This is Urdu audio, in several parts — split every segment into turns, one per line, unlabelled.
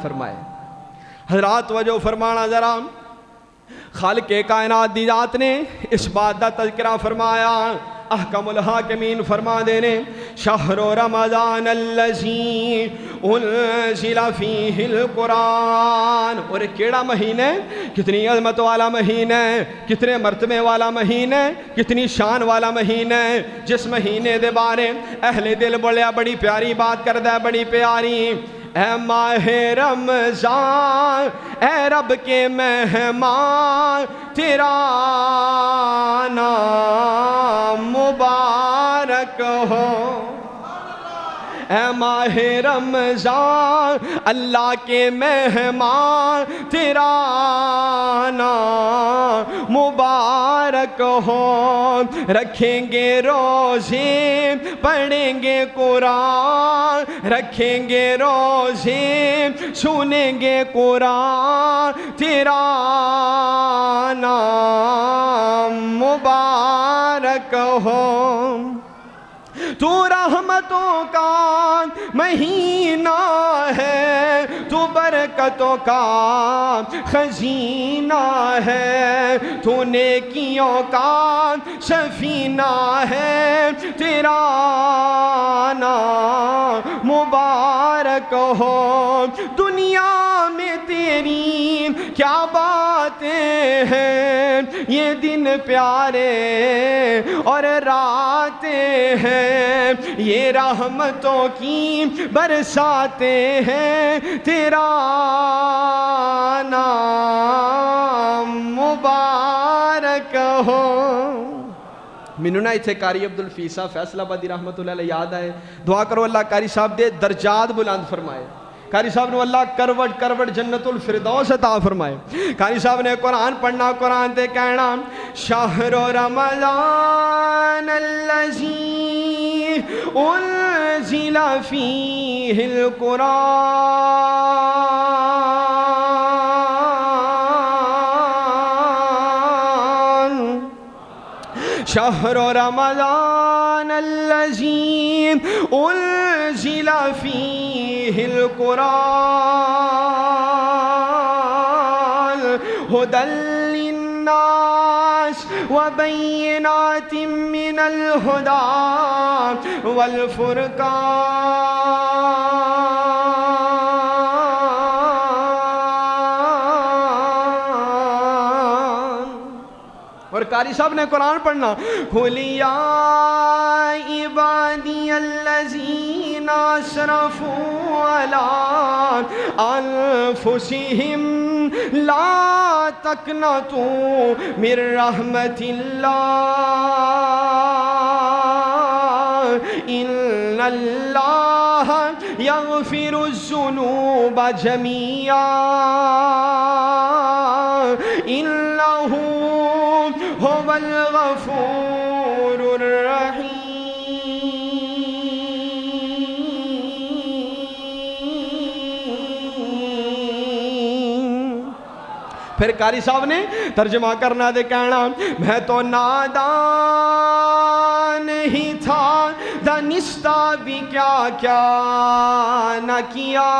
فرمائے حضرات توجہ فرمانا ذرا، خالق کائنات دی ذات نے اس بات دا تذکرہ فرمایا، احکم الحاکمین فرما دینے شہر رمضان الذی انزل فیہ القرآن، اور کیڑا مہینہ ہے، کتنی عظمت والا مہینہ ہے، کتنے مرتبے والا مہینہ ہے، کتنی شان والا مہینہ ہے، جس مہینے دے بارے اہل دل بولیا بڑی پیاری بات کردہ ہے، بڑی پیاری۔ اے ماہ رمضان اے رب کے مہمان، تیرا نام مبارک ہو۔ اے ماہ رمضان اللہ کے مہمان، تیرا نام مبارک ہو۔ رکھیں گے روزے پڑھیں گے قرآن، رکھیں گے روزے سنیں گے قرآن، تیرا نام مبارک ہو۔ تو رحمتوں کا مہینہ ہے، تو برکتوں کا خزینہ ہے، تو نیکیوں کا سفینہ ہے، تیرا نام مبارک ہو۔ دنیا میں تیری کیا باتیں ہیں، یہ دن پیارے اور راتیں ہیں، یہ رحمتوں کی برساتیں ہیں، تیرا نام مبارک ہو۔ مینوں نا ایتھے قاری عبدالفیض صاحب فیصل آبادی رحمت اللہ علیہ یاد آئے، دعا کرو اللہ قاری صاحب دے درجات بلند فرمائے، قاری صاحب نے اللہ کروٹ کروٹ جنت الفردوس عطا فرمائے۔ قاری صاحب نے قرآن پڑھنا، قرآن تے کہنا شہر رمضان الذی انزل فیہ القرآن، شہر رمضان الذی انزل فیہ القرآن ھدی للناس وبینات من الہدی والفرقان۔ اور قاری صاحب نے قرآن پڑھنا قُلْ یَا عِبَادِیَ الَّذِینَ اسْرَفُوا عَلَىٰ أَنفُسِهِمْ لَا تَقْنَطُوا مِن رَحْمَتِ اللَّهِ إِنَّ اللَّهَ يَغْفِرُ الذُّنُوبَ جَمِيعًا إِنَّهُ هو الغفور الرحیم۔ پھر قاری صاحب نے ترجمہ کرنا دے کہنا میں تو نادان ہی تھا، دانستہ بھی کیا کیا نہ کیا،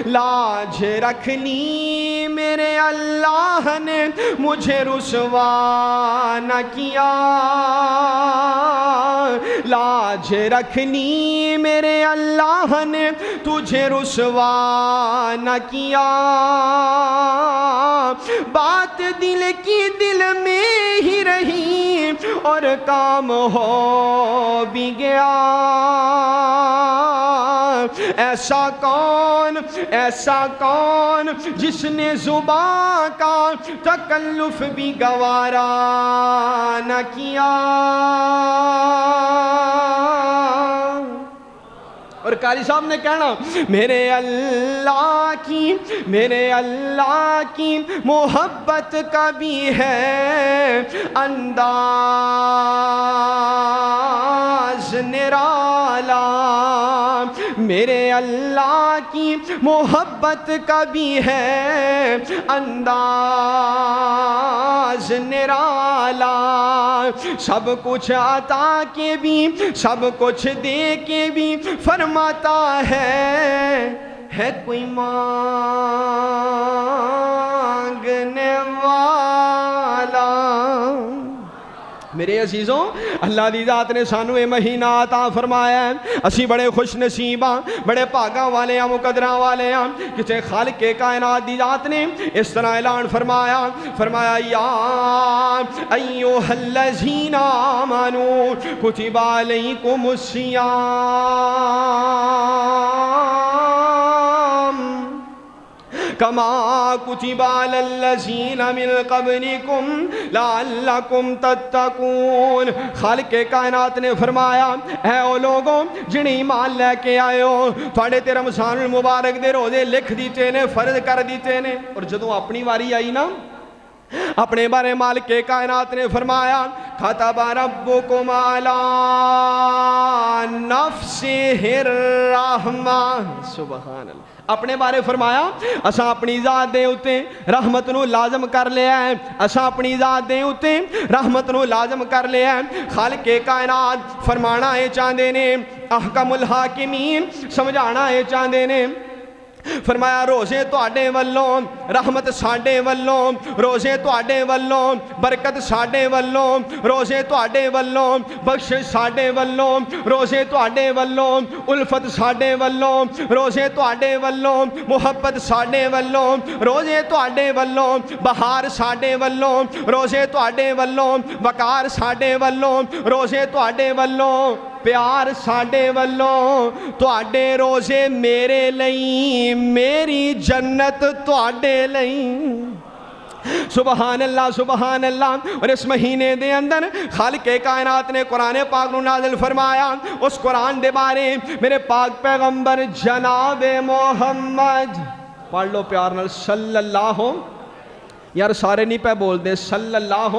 لاج رکھ لی میرے اللہ نے مجھے رسوا نہ کیا، لاج رکھ لی میرے اللہ نے تجھے رسوا نہ کیا، بات دل کی دل میں ہی رہی اور کام ہو بھی گیا، ایسا کون جس نے زبان کا تکلف بھی گوارا نہ کیا۔ اور قاری صاحب نے کہنا میرے اللہ کی محبت کا بھی ہے انداز نرالا، میرے اللہ کی محبت کا بھی ہے انداز نرالا، سب کچھ عطا کے بھی سب کچھ دے کے بھی فرماتا ہے کوئی مانگنے والا۔ میرے عزیزوں، اللہ دی ذات نے سانو یہ مہینہ عطا فرمایا ہے، اسی بڑے خوش نصیب ہاں، بڑے پاگاں والے ہیں، مقدراں والے ہیں، کسے خالق کائنات دی ذات نے اس طرح اعلان فرمایا یا ایھا الذین آمنوا کتب علیکم الصیام کما کتب علی الذین من قبلکم لعلکم تتقون۔ خالق کائنات نے فرمایا اے او لوگوں جنہیں ایمان لے کے آئے ہو، تھوڑے تے رمضان المبارک دے روزے لکھ دیتے نے، فرض کر دیتے نے، اور جدوں اپنی واری آئی نا اپنے بارے مالک کائنات نے فرمایا کتب ربکم علی نفسہ الرحمہ، سبحان اللہ، اپنے بارے فرمایا اساں اپنی ذات دے اتے رحمت نو لازم کر لیا ہے، اساں اپنی ذات دے اتے رحمت نو لازم کر لیا ہے۔ خالق کائنات فرمانا اے چاہندے نے، احکم الحاکمین سمجھانا اے چاہندے نے، فرمایا روزے تواڈے والوں رحمت ساڈے والوں، روزے تواڈے والوں برکت ساڈے والوں، روزے تواڈے والوں بخشش ساڈے والوں، روزے تواڈے والوں الفت ساڈے والوں، روزے تواڈے والوں محبت ساڈے والوں، روزے تواڈے والوں بہار ساڈے والوں، روزے تواڈے والوں وقار ساڈے والوں، روزے تواڈے والوں پیار ساڈے والوں، تواڈے روزے میرے لئی، میری جنت تواڈے لئی۔ سبحان اللہ سبحان اللہ۔ اور اس مہینے دے اندر خالق کائنات نے قرآن پاک نو نازل فرمایا، اس قرآن دے بارے میرے پاک پیغمبر جناب محمد، پڑھ لو پیار نال صلی اللہ، یار سارے نہیں پہ بول دے، صلی اللہ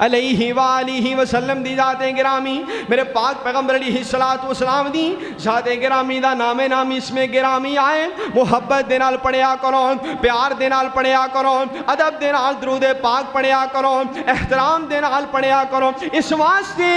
علیہ وآلہ وسلم دی ذات گرامی، میرے پاک پیغمبر علیہ السلام دی ذات گرامی دا نام نامی اس میں گرامی آئے، محبت دے نال پڑھیا کرو، پیار دے نال پڑھیا کرو، ادب دے نال درود پاک پڑھیا کرو، احترام دے نال پڑھیا کرو۔ اس واسطے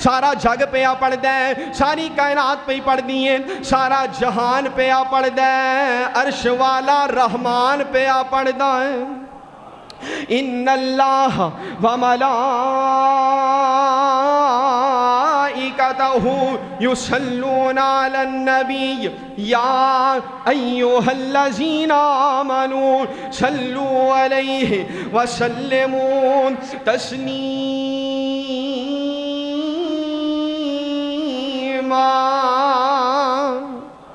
سارا جگ پیا پڑھ دے، ساری کائنات پہ پڑھ دیئے، سارا جہان پیا پڑھ دے، عرش والا رحمان پیا پڑھ دے۔ ان اللہ وملائکتہ یصلون علی النبی یا ایھا الذین آمنوا صلوا علیہ وسلموا تسلیما۔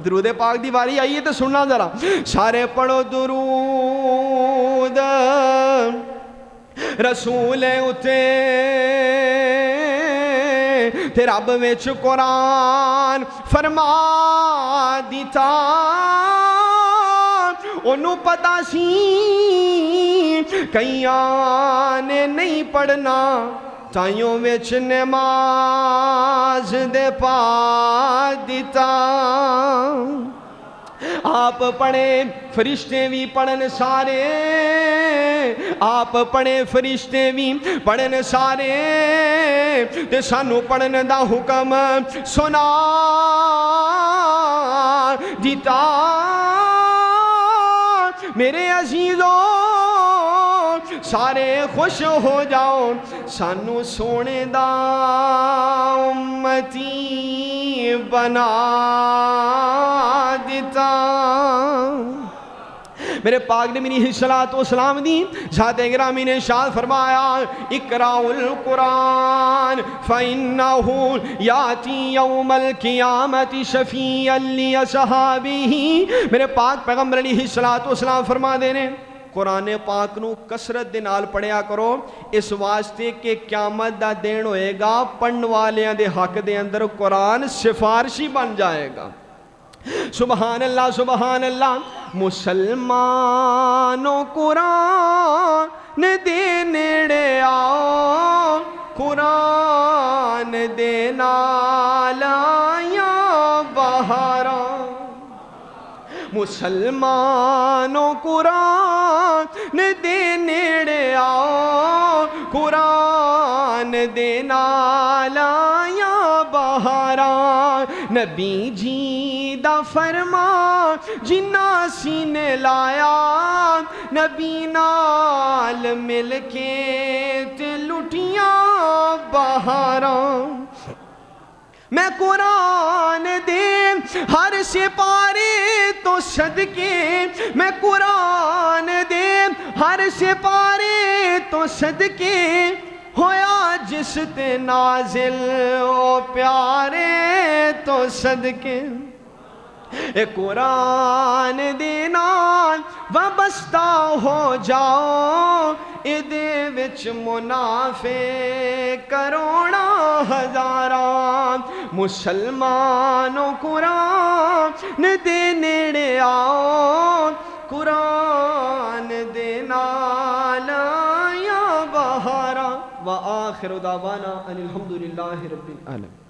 درود پاک دی باری آئیے تو سننا ذرا، سارے پڑھو درود رسول اتے تے رب وچ قرآن فرما دیتا، انہوں پتا سی کئیاں نے نہیں پڑھنا، تائیوں وچ نماز دے پا دیتا۔ آپ پڑھے فرشتے بھی پڑھن سارے، آپ پڑھے فرشتے بھی پڑھن سارے، تے سانو پڑھن دا حکم سنا دیتا۔ میرے عزیزوں سارے خوش ہو جاؤ، سانو سونے دا امتی بنا دیتا۔ میرے پاک نے میری صلاۃ و سلام دی ذات گرامی نے ارشاد فرمایا اقرأوا القرآن فإنہ یاتی یوم القیامت شفیعا لأصحابہ۔ میرے پاک پیغمبر علیہ الصلوۃ والسلام فرما دینے قرآن پاک نو کثرت دے نال پڑھیا کرو، اس واسطے کہ قیامت دا دن ہوئے گا پڑھن والیاں دے حق دے اندر قرآن سفارشی بن جائے گا۔ سبحان اللہ سبحان اللہ۔ مسلمانوں قرآن دے نیڑے آؤ، قرآن دے نال آیا بہاراں۔ مسلمانوں قرآن دے نیڑے آؤ، قرآن دے نال آیا بہاراں، نبی جی دا فرمان جنہ سینے لایا، نبی نال مل کے تے لٹیاں بہاراں۔ میں قرآن دے ہر سپارے تو صدقے، میں قرآن دے ہر سپارے تو صدقے، ہویا جس تے نازل او پیارے تو صدقے۔ اے قرآن دے نال وابستہ ہو جاؤ، اے دے وچ منافع کروڑاں ہزاراں، مسلمانوں قرآن دے نیڑے آؤ، قرآن دے نال آیا بہاراں۔ وآخر دعوانا ان الحمدللہ رب العالمین۔